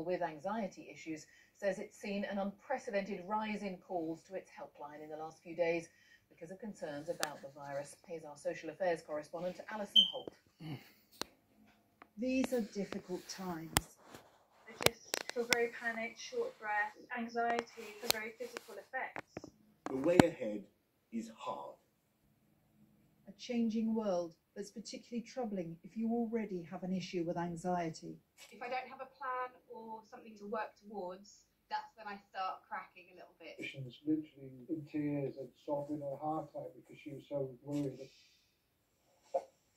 with anxiety issues says it's seen an unprecedented rise in calls to its helpline in the last few days because of concerns about the virus. Here's our social affairs correspondent, Alison Holt. These are difficult times. They just feel very panicked, short of breath, anxiety, the very physical effects. The way ahead is hard. A changing world that's particularly troubling if you already have an issue with anxiety. If I don't have a plan or something to work towards, that's when I start cracking a little bit. She was literally in tears and sobbing her heart out because she was so worried.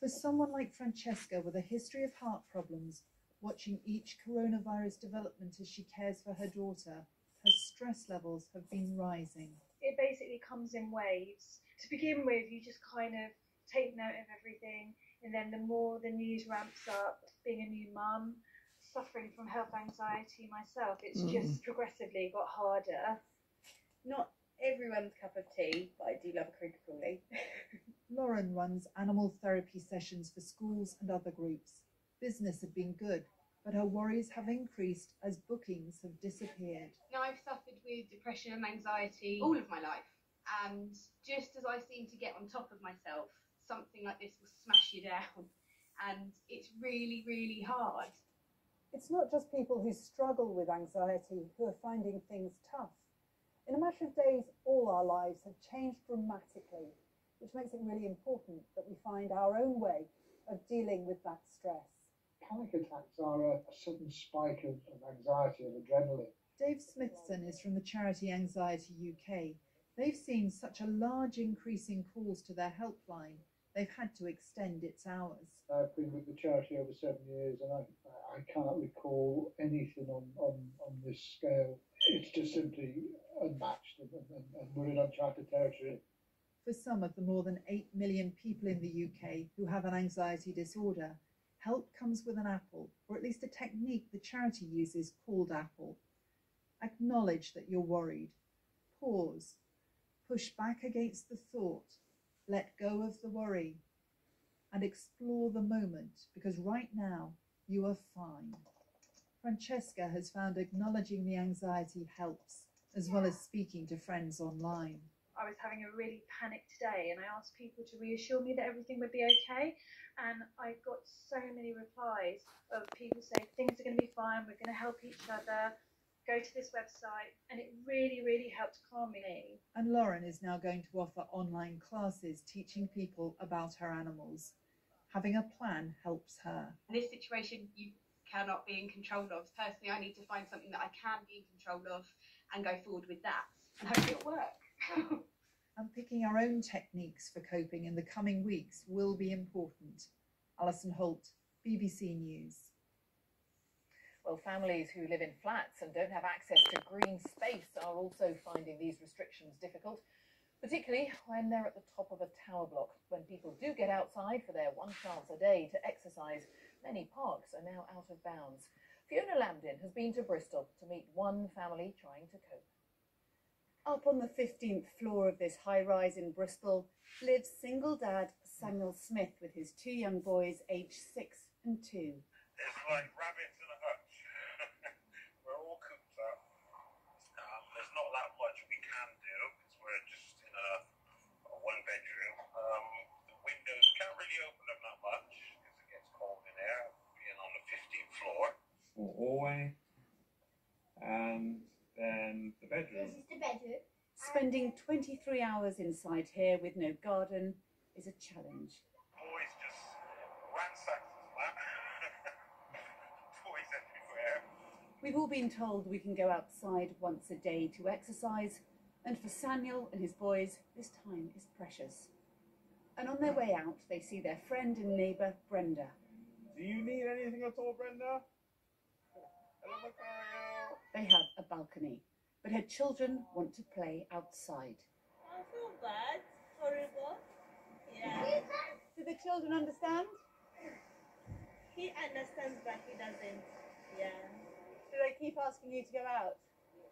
For someone like Francesca with a history of heart problems, watching each coronavirus development as she cares for her daughter, her stress levels have been rising. It basically comes in waves. To begin with, you just kind of take note of everything, and then the more the news ramps up, being a new mum, suffering from health anxiety myself, it's just progressively got harder. Not everyone's cup of tea, but I do love a creepy-crawly. Lauren runs animal therapy sessions for schools and other groups. Business had been good, but her worries have increased as bookings have disappeared. Now, I've suffered with depression and anxiety all of my life, and just as I seem to get on top of myself, something like this will smash you down, and it's really, really hard. It's not just people who struggle with anxiety who are finding things tough. In a matter of days, all our lives have changed dramatically, which makes it really important that we find our own way of dealing with that stress. Panic attacks are a sudden spike of anxiety and adrenaline. Dave Smithson is from the charity Anxiety UK. They've seen such a large increase in calls to their helpline, they've had to extend its hours. I've been with the charity over 7 years and I can't recall anything on this scale. It's just simply unmatched and we're in uncharted territory. For some of the more than 8 million people in the UK who have an anxiety disorder, help comes with an apple, or at least a technique the charity uses called Apple. Acknowledge that you're worried. Pause. Push back against the thought. Let go of the worry. And explore the moment, because right now you are fine. Francesca has found acknowledging the anxiety helps, as well as speaking to friends online. I was having a really panicked day and I asked people to reassure me that everything would be okay, and I got so many replies of people saying things are going to be fine, we're going to help each other, go to this website, and it really, really helped calm me. And Lauren is now going to offer online classes teaching people about her animals. Having a plan helps her. In this situation, you cannot be in control of. Personally, I need to find something that I can be in control of and go forward with that, and hopefully it'll work. And picking our own techniques for coping in the coming weeks will be important. Alison Holt, BBC News. Well, families who live in flats and don't have access to green space are also finding these restrictions difficult, particularly when they're at the top of a tower block. When people do get outside for their one chance a day to exercise, many parks are now out of bounds. Fiona Lambdin has been to Bristol to meet one family trying to cope. Up on the 15th floor of this high-rise in Bristol lives single dad Samuel Smith with his 2 young boys aged 6 and 2. It's like rabbits in a hutch. We're all cooped up. There's not that much we can do because we're just in a one-bedroom. The windows can't really open them that much because it gets cold in there, being on the 15th floor. Hallway, and then the bedroom. This is the bedroom. Spending 23 hours inside here with no garden is a challenge. Boys just ransacked the flat. Toys everywhere. We've all been told we can go outside once a day to exercise, and for Samuel and his boys, this time is precious. And on their way out, they see their friend and neighbour, Brenda. Do you need anything at all, Brenda? Hello, Macario. They have a balcony, but her children want to play outside. I feel bad. Horrible. Yeah. Do the children understand? He understands, but he doesn't. Yeah. Do they keep asking you to go out? Yes.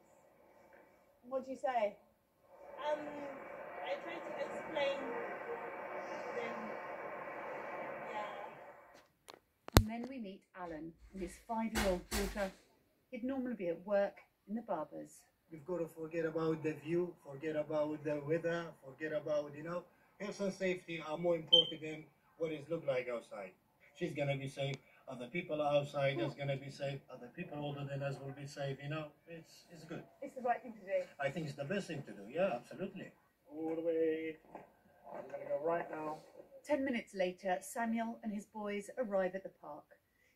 What do you say? I try to explain to them. Yeah. And then we meet Alan and his 5-year-old daughter, He'd normally be at work in the barber's. We've got to forget about the view, forget about the weather, forget about, health and safety are more important than what it looks like outside. She's going to be safe. Other people outside is going to be safe. Other people older than us will be safe. It's good. It's the right thing to do. I think it's the best thing to do. Yeah, absolutely. All the way. I'm going to go right now. 10 minutes later, Samuel and his boys arrive at the park.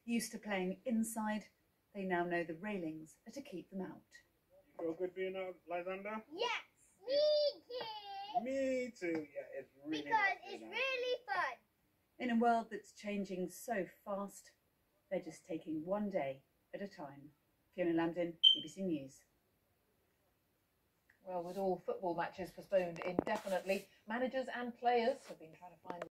Used to playing inside, they now know the railings are to keep them out. You feel good being out, Lysander? Yes, me too. Me too. Yeah, it's really because nice it's really fun. In a world that's changing so fast, they're just taking one day at a time. Fiona Lambden, BBC News. Well, with all football matches postponed indefinitely, managers and players have been trying to find